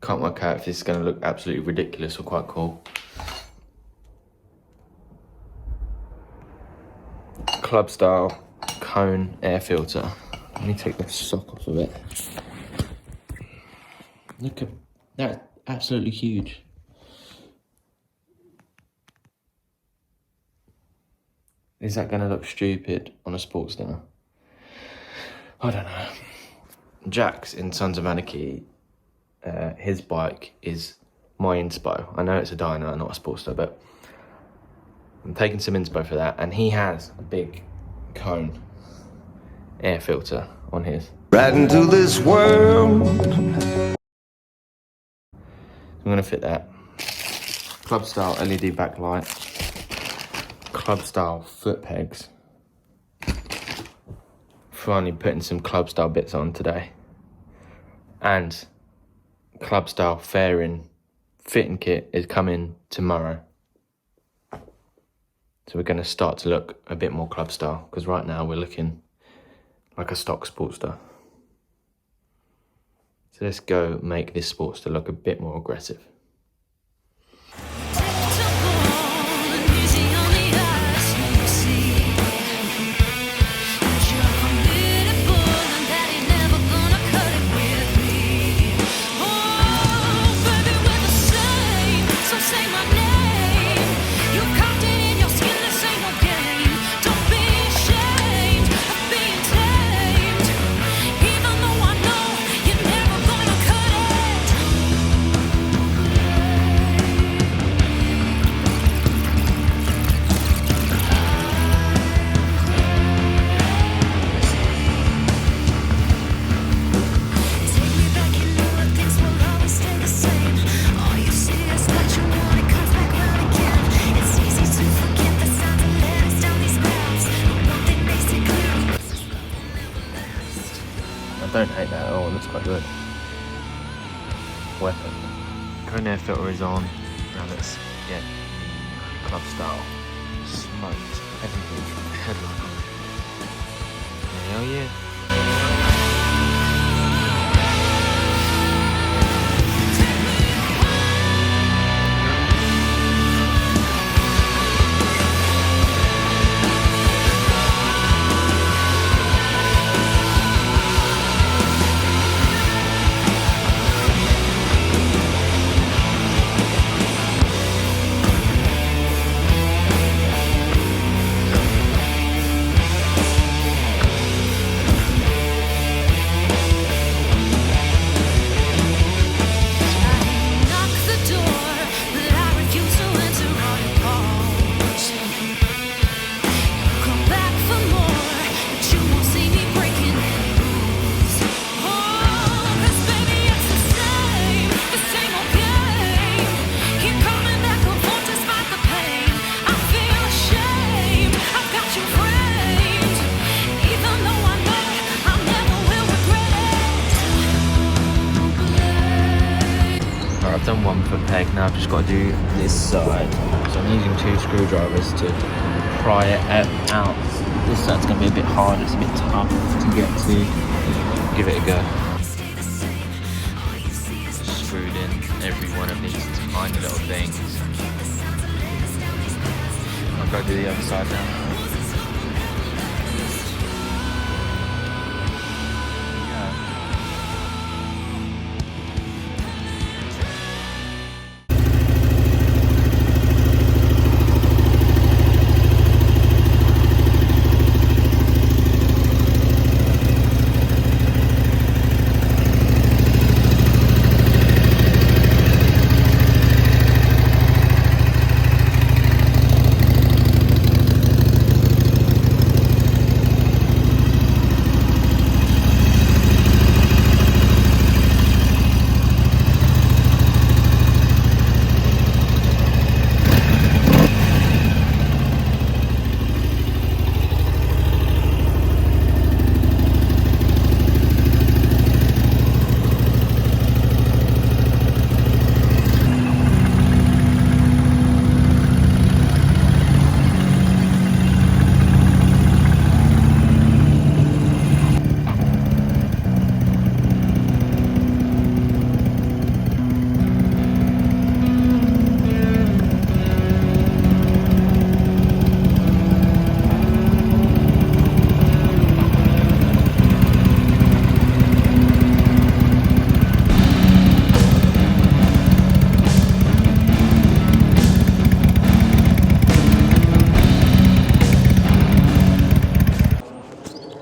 Can't work out if this is going to look absolutely ridiculous or quite cool. Club style cone air filter. Let me take the sock off of it. Look at that, absolutely huge. Is that going to look stupid on a Sportster? I don't know. Jack's in Sons of Anarchy, his bike is my inspo. I know it's a dyno, not a Sportster, but I'm taking some inspo for that. And he has a big cone air filter on his. Right into this world. I'm going to fit that. Club style LED backlight. Club style foot pegs. Finally putting some club style bits on today. And club style fairing fitting kit is coming tomorrow. So we're going to start to look a bit more club style, because right now we're looking like a stock Sportster. So let's go make this Sportster look a bit more aggressive. I don't hate that at all, it looks quite good. Weapon. Cone air filter is on. Now let's get the club style smoked headlight on. Hell yeah. I've done one foot peg, now I've just got to do this side. So I'm using 2 screwdrivers to pry it out. This side's going to be a bit hard, it's a bit tough to get to. Give it a go. Screwed in every one of these tiny little things. I'll go do the other side now.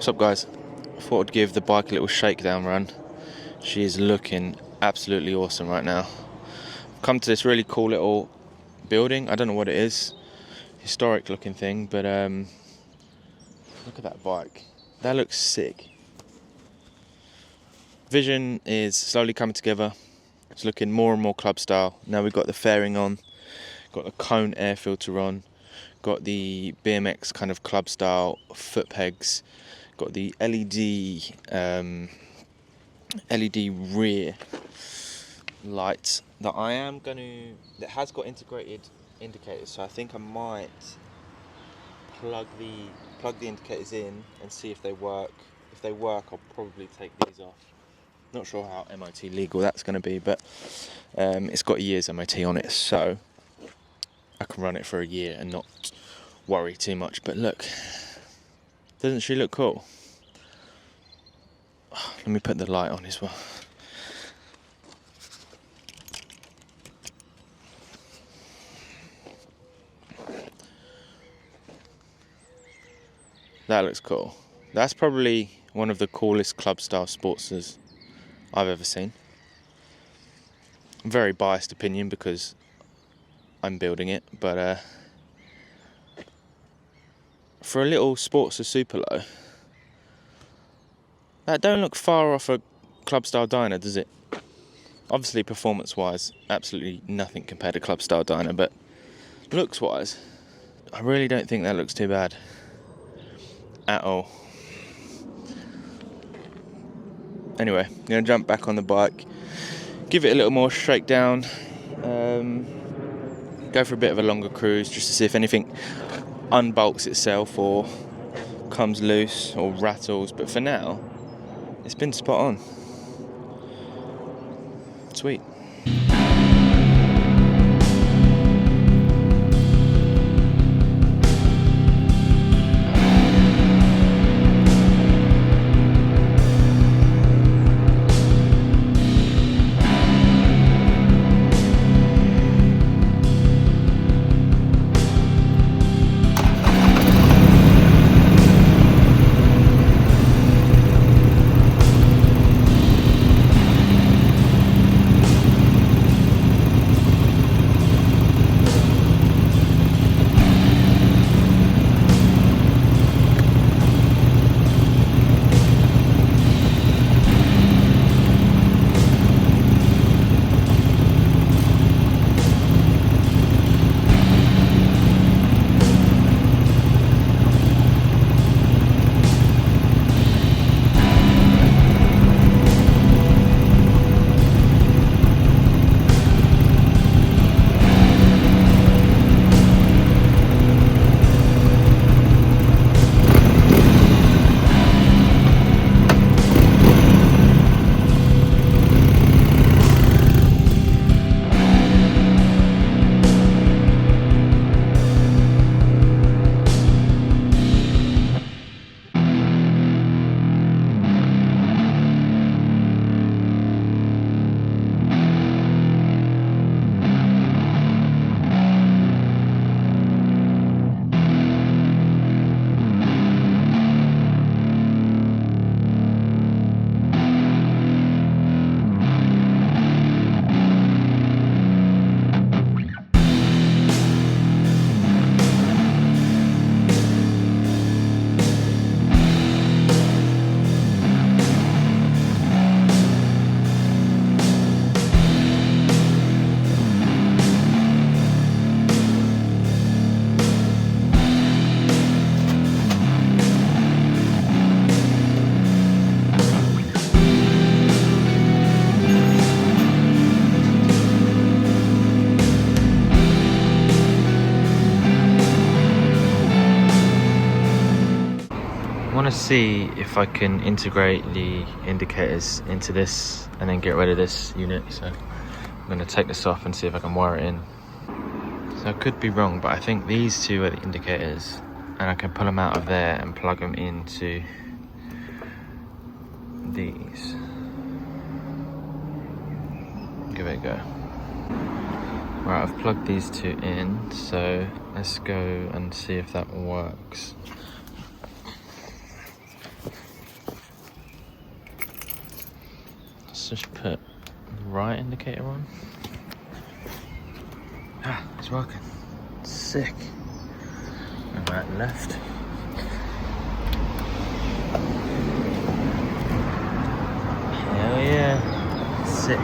What's up, guys? I thought I'd give the bike a little shakedown run. She is looking absolutely awesome right now. I've come to this really cool little building. I don't know what it is. Historic looking thing, but look at that bike. That looks sick. Vision is slowly coming together. It's looking more and more club style. Now we've got the fairing on, got the cone air filter on, got the BMX kind of club style foot pegs, got the LED rear lights that that has got integrated indicators, so I think I might plug the indicators in and see if they work. If they work, I'll probably take these off. Not sure how MOT legal that's going to be, but it's got a year's MOT on it, so I can run it for a year and not worry too much. But look, doesn't she look cool? Let me put the light on as well. That looks cool. That's probably one of the coolest club style Sportsters I've ever seen. Very biased opinion because I'm building it, but for a little Sportster Superlow, that don't look far off a club style dyno, does it? Obviously performance wise, absolutely nothing compared to club style dyno, but looks wise, I really don't think that looks too bad at all. Anyway, I'm going to jump back on the bike, give it a little more shakedown, go for a bit of a longer cruise just to see if anything unbolts itself or comes loose or rattles, but for now it's been spot on. Sweet. want to see if I can integrate the indicators into this and then get rid of this unit. So I'm going to take this off and see if I can wire it in. So I could be wrong, but I think these two are the indicators, and I can pull them out of there and plug them into these. Give it a go. Right, I've plugged these two in, so let's go and see if that works. just put the right indicator on. Ah, it's working. Sick. And right, left. Hell yeah. Sick.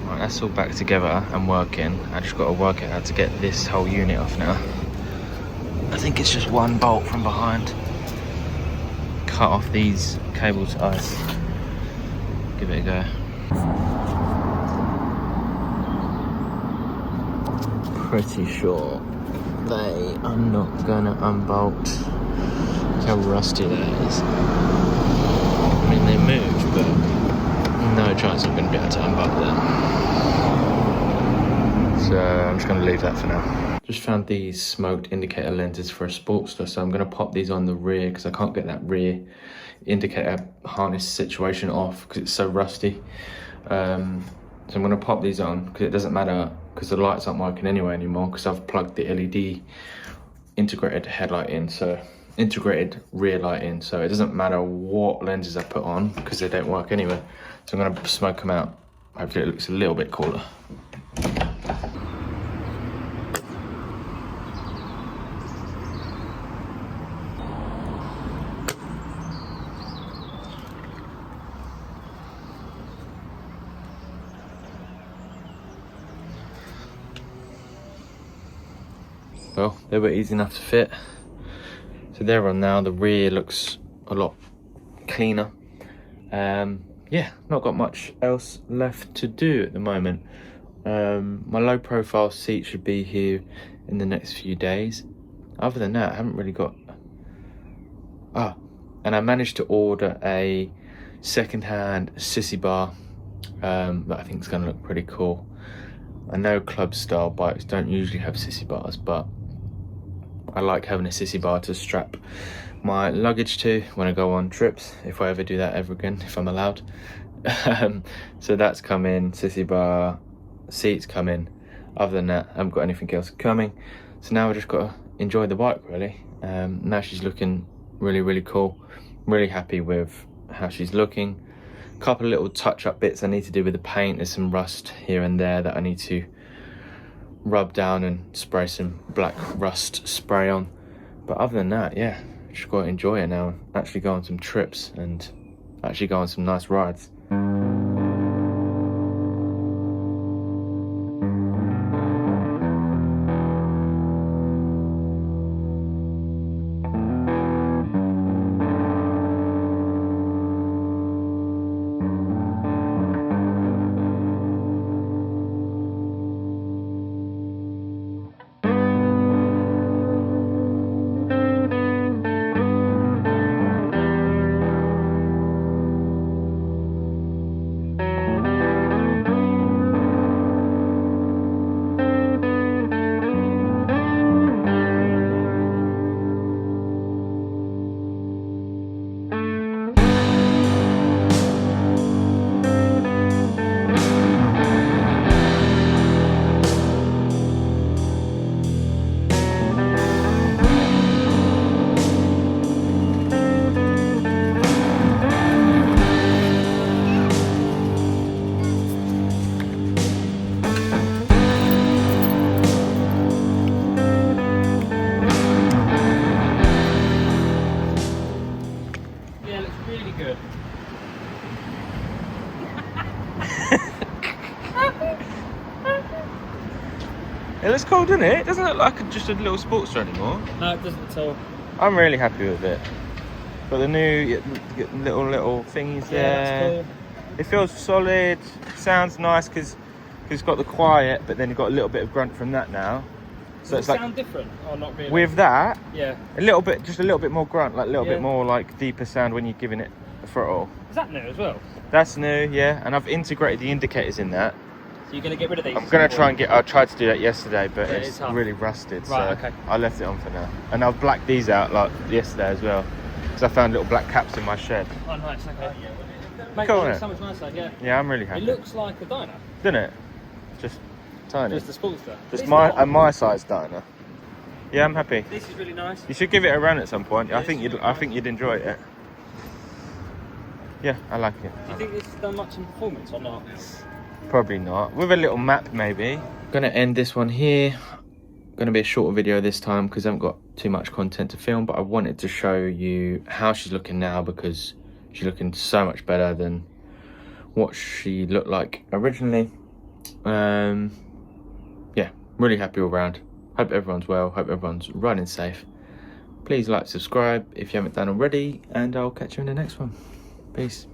Right, that's all back together and working. I just got to work out how to get this whole unit off now. I think it's just one bolt from behind. Cut off these cable ties. Give it a go. Pretty sure they are not gonna unbolt. Look how rusty that is. I mean, they move, but no chance I'm gonna be able to unbolt them. So I'm just gonna leave that for now. Just found these smoked indicator lenses for a Sportster, so I'm gonna pop these on the rear because I can't get that rear indicator harness situation off because it's so rusty. So I'm gonna pop these on because it doesn't matter, because the lights aren't working anyway anymore because I've plugged the LED integrated headlight in, so integrated rear light in, so it doesn't matter what lenses I put on because they don't work anyway. So I'm gonna smoke them out. Hopefully it looks a little bit cooler. Well, they were easy enough to fit. So they're on now. The rear looks a lot cleaner. Yeah, not got much else left to do at the moment. My low profile seat should be here in the next few days. Other than that, I haven't really got... and I managed to order a second-hand sissy bar that I think is going to look pretty cool. I know club style bikes don't usually have sissy bars, but I like having a sissy bar to strap my luggage to when I go on trips, if I ever do that ever again, if I'm allowed. So that's come in, sissy bar, seats come in. Other than that, I haven't got anything else coming. So now I just got to enjoy the bike, really. Now she's looking really, really cool. I'm really happy with how she's looking. A couple of little touch-up bits I need to do with the paint. There's some rust here and there that I need to rub down and spray some black rust spray on. But other than that, yeah, just got to enjoy it now. Actually go on some trips and actually go on some nice rides. It looks cool, doesn't it? It doesn't look like just a little Sportster anymore. No, it doesn't at all. I'm really happy with it. Got the new little thingies there. Yeah, that's cool. It feels solid, sounds nice because it's got the quiet, but then you've got a little bit of grunt from that now. So Does it's it like sound different or not really? with that, yeah, a little bit, just a little bit more grunt, like a little Yeah. bit more like deeper sound when you're giving it a throttle. is that new as well? That's new, yeah, and I've integrated the indicators in that. So you're gonna get rid of these? I'm gonna try and get. I tried to do that yesterday, but Yeah, it's it's hard. really rusted. Right, so okay. I left it on for now, and I've blacked these out like yesterday as well, because I found little black caps in my shed. Oh, nice. Okay. Mate, Cool, it looks innit? so much nicer. Yeah. Yeah, I'm really happy. It looks like a diner. Doesn't it? Just tiny. Just a Sportster. Just This my is what- my size diner. Yeah, I'm happy. This is really nice. You should give it a run at some point. I This think is you'd really I think you'd enjoy it. Yeah, I like it. Do you think this has done much in performance or not? Probably not. With a little map, maybe. Gonna end this one here. Gonna be a shorter video this time because I haven't got too much content to film, but I wanted to show you how she's looking now because she's looking so much better than what she looked like originally. Yeah, really happy all around. Hope everyone's well, hope everyone's running safe. Please like, subscribe if you haven't done already, and I'll catch you in the next one. Peace.